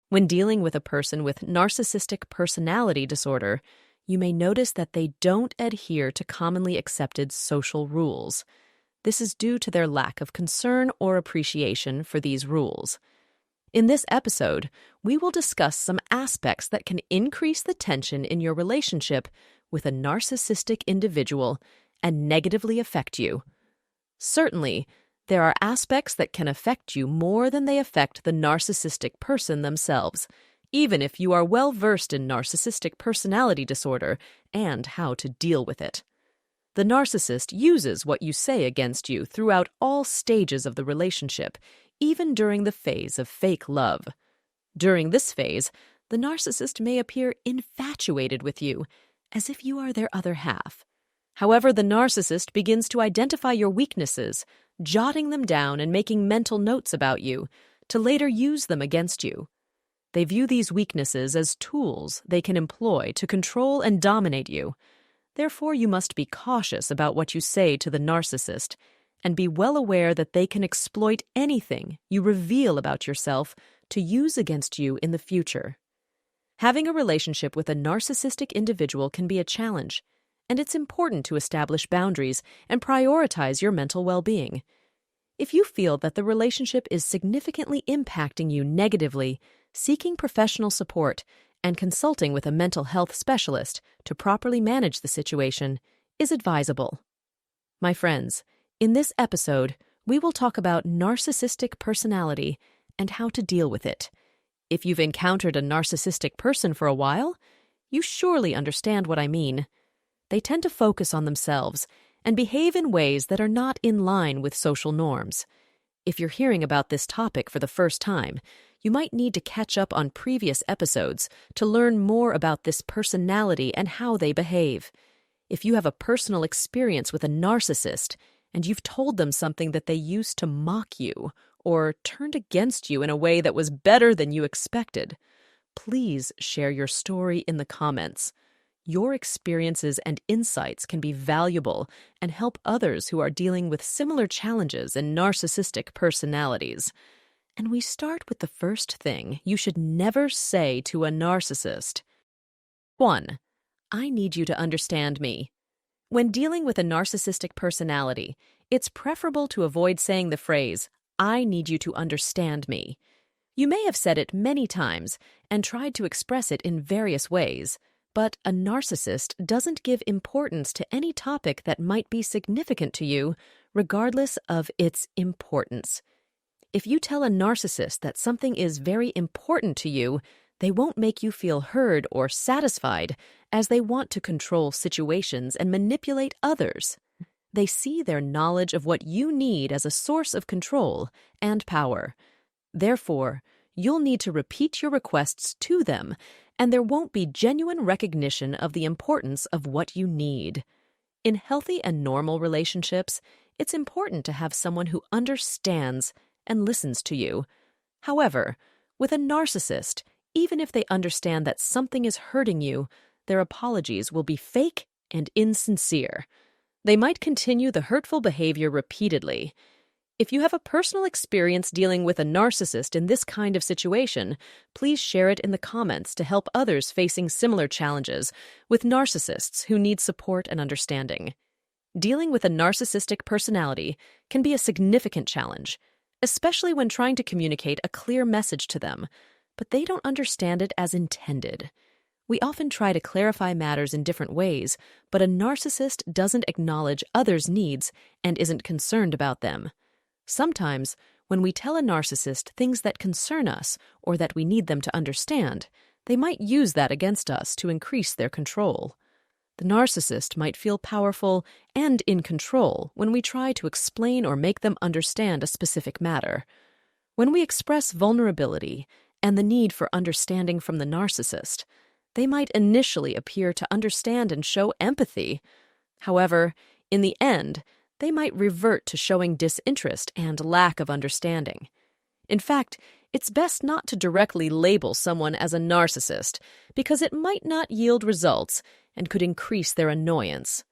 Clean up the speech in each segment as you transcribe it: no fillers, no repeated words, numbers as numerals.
When dealing with a person with narcissistic personality disorder, you may notice that they don't adhere to commonly accepted social rules. This is due to their lack of concern or appreciation for these rules. In this episode, we will discuss some aspects that can increase the tension in your relationship with a narcissistic individual and negatively affect you. Certainly, there are aspects that can affect you more than they affect the narcissistic person themselves, even if you are well versed in narcissistic personality disorder and how to deal with it. The narcissist uses what you say against you throughout all stages of the relationship, even during the phase of fake love. During this phase, the narcissist may appear infatuated with you, as if you are their other half. However, the narcissist begins to identify your weaknesses, jotting them down and making mental notes about you, to later use them against you. They view these weaknesses as tools they can employ to control and dominate you. Therefore, you must be cautious about what you say to the narcissist, and be well aware that they can exploit anything you reveal about yourself to use against you in the future. Having a relationship with a narcissistic individual can be a challenge, and it's important to establish boundaries and prioritize your mental well-being. If you feel that the relationship is significantly impacting you negatively, seeking professional support and consulting with a mental health specialist to properly manage the situation is advisable. My friends, in this episode, we will talk about narcissistic personality and how to deal with it. If you've encountered a narcissistic person for a while, you surely understand what I mean. They tend to focus on themselves and behave in ways that are not in line with social norms. If you're hearing about this topic for the first time, you might need to catch up on previous episodes to learn more about this personality and how they behave. If you have a personal experience with a narcissist, and you've told them something that they used to mock you or turned against you in a way that was better than you expected, please share your story in the comments. Your experiences and insights can be valuable and help others who are dealing with similar challenges and narcissistic personalities. And we start with the first thing you should never say to a narcissist. 1. I need you to understand me. When dealing with a narcissistic personality, it's preferable to avoid saying the phrase, I need you to understand me. You may have said it many times and tried to express it in various ways, but a narcissist doesn't give importance to any topic that might be significant to you, regardless of its importance. If you tell a narcissist that something is very important to you, they won't make you feel heard or satisfied, as they want to control situations and manipulate others. They see their knowledge of what you need as a source of control and power. Therefore, you'll need to repeat your requests to them, and there won't be genuine recognition of the importance of what you need. In healthy and normal relationships, it's important to have someone who understands and listens to you. However, with a narcissist, even if they understand that something is hurting you, their apologies will be fake and insincere. They might continue the hurtful behavior repeatedly. If you have a personal experience dealing with a narcissist in this kind of situation, please share it in the comments to help others facing similar challenges with narcissists who need support and understanding. Dealing with a narcissistic personality can be a significant challenge, especially when trying to communicate a clear message to them, but they don't understand it as intended. We often try to clarify matters in different ways, but a narcissist doesn't acknowledge others' needs and isn't concerned about them. Sometimes, when we tell a narcissist things that concern us or that we need them to understand, they might use that against us to increase their control. The narcissist might feel powerful and in control when we try to explain or make them understand a specific matter. When we express vulnerability and the need for understanding from the narcissist, they might initially appear to understand and show empathy. However, in the end, they might revert to showing disinterest and lack of understanding. In fact, it's best not to directly label someone as a narcissist because it might not yield results and could increase their annoyance.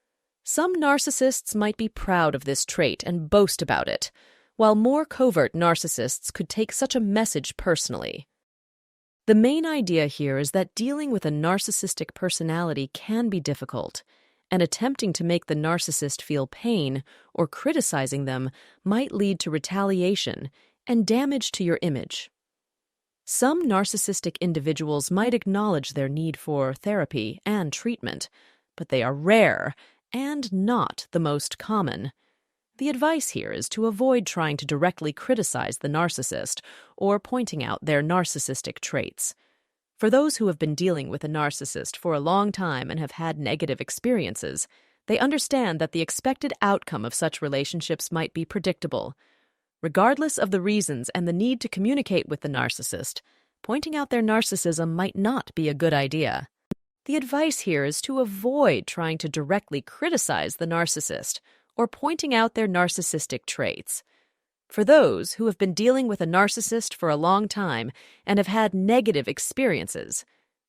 Some narcissists might be proud of this trait and boast about it, while more covert narcissists could take such a message personally. The main idea here is that dealing with a narcissistic personality can be difficult, and attempting to make the narcissist feel pain or criticizing them might lead to retaliation and damage to your image. Some narcissistic individuals might acknowledge their need for therapy and treatment, but they are rare and not the most common. The advice here is to avoid trying to directly criticize the narcissist or pointing out their narcissistic traits. For those who have been dealing with a narcissist for a long time and have had negative experiences, they understand that the expected outcome of such relationships might be predictable. Regardless of the reasons and the need to communicate with the narcissist, pointing out their narcissism might not be a good idea. The advice here is to avoid trying to directly criticize the narcissist or pointing out their narcissistic traits. For those who have been dealing with a narcissist for a long time and have had negative experiences,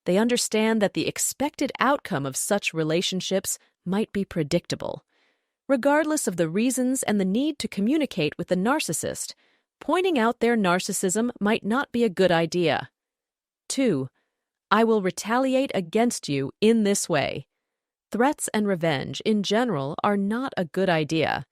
they understand that the expected outcome of such relationships might be predictable. Regardless of the reasons and the need to communicate with the narcissist, pointing out their narcissism might not be a good idea. 2. I will retaliate against you in this way. Threats and revenge in general are not a good idea.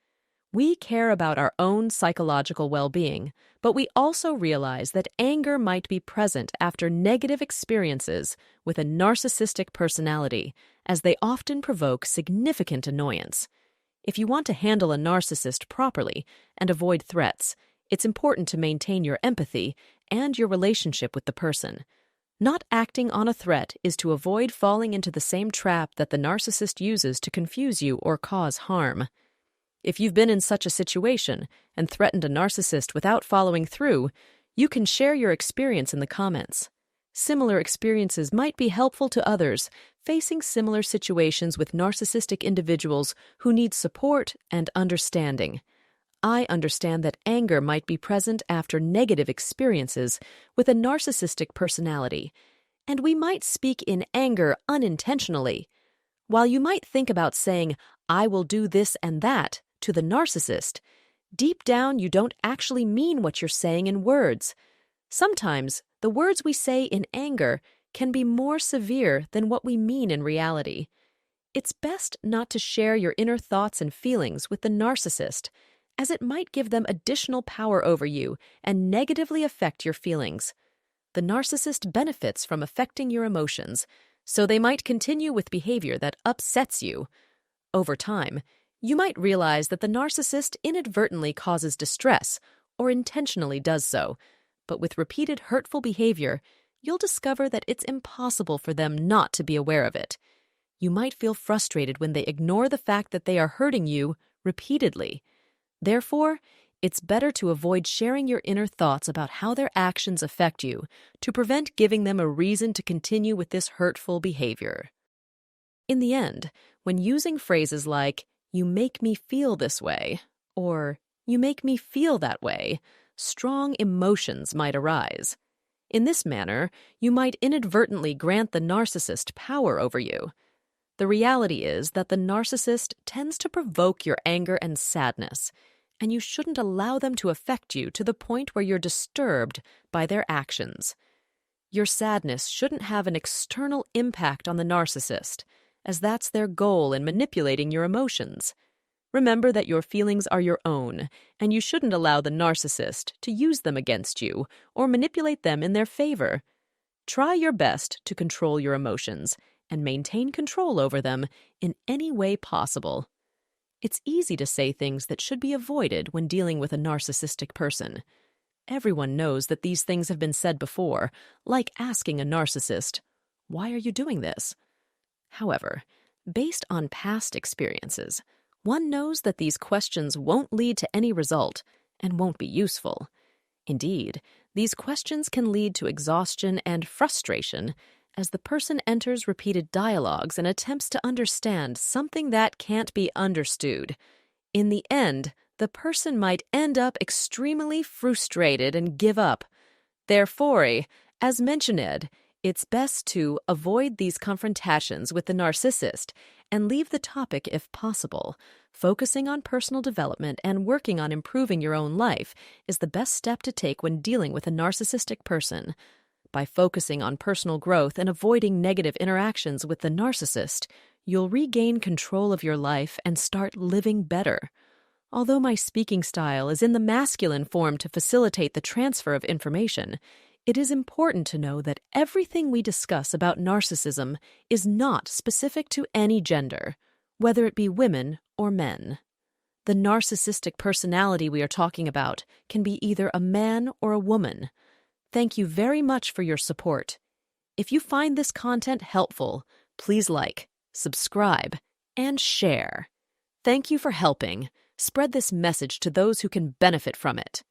We care about our own psychological well-being, but we also realize that anger might be present after negative experiences with a narcissistic personality, as they often provoke significant annoyance. If you want to handle a narcissist properly and avoid threats, it's important to maintain your empathy and your relationship with the person. Not acting on a threat is to avoid falling into the same trap that the narcissist uses to confuse you or cause harm. If you've been in such a situation and threatened a narcissist without following through, you can share your experience in the comments. Similar experiences might be helpful to others facing similar situations with narcissistic individuals who need support and understanding. I understand that anger might be present after negative experiences with a narcissistic personality, and we might speak in anger unintentionally. While you might think about saying, "I will do this and that," to the narcissist, deep down you don't actually mean what you're saying in words. Sometimes the words we say in anger can be more severe than what we mean in reality. It's best not to share your inner thoughts and feelings with the narcissist, as it might give them additional power over you and negatively affect your feelings. The narcissist benefits from affecting your emotions, so they might continue with behavior that upsets you. Over time, you might realize that the narcissist inadvertently causes distress or intentionally does so, but with repeated hurtful behavior, you'll discover that it's impossible for them not to be aware of it. You might feel frustrated when they ignore the fact that they are hurting you repeatedly. Therefore, it's better to avoid sharing your inner thoughts about how their actions affect you to prevent giving them a reason to continue with this hurtful behavior. In the end, when using phrases like, "You make me feel this way," or "You make me feel that way," strong emotions might arise. In this manner, you might inadvertently grant the narcissist power over you. The reality is that the narcissist tends to provoke your anger and sadness, and you shouldn't allow them to affect you to the point where you're disturbed by their actions. Your sadness shouldn't have an external impact on the narcissist, as that's their goal in manipulating your emotions. Remember that your feelings are your own, and you shouldn't allow the narcissist to use them against you or manipulate them in their favor. Try your best to control your emotions and maintain control over them in any way possible. It's easy to say things that should be avoided when dealing with a narcissistic person. Everyone knows that these things have been said before, like asking a narcissist, "Why are you doing this?" However, based on past experiences, one knows that these questions won't lead to any result and won't be useful. Indeed, these questions can lead to exhaustion and frustration as the person enters repeated dialogues and attempts to understand something that can't be understood. In the end, the person might end up extremely frustrated and give up. Therefore, as mentioned, it's best to avoid these confrontations with the narcissist and leave the topic if possible. Focusing on personal development and working on improving your own life is the best step to take when dealing with a narcissistic person. By focusing on personal growth and avoiding negative interactions with the narcissist, you'll regain control of your life and start living better. Although my speaking style is in the masculine form to facilitate the transfer of information, it is important to know that everything we discuss about narcissism is not specific to any gender, whether it be women or men. The narcissistic personality we are talking about can be either a man or a woman. Thank you very much for your support. If you find this content helpful, please like, subscribe, and share. Thank you for helping. Spread this message to those who can benefit from it.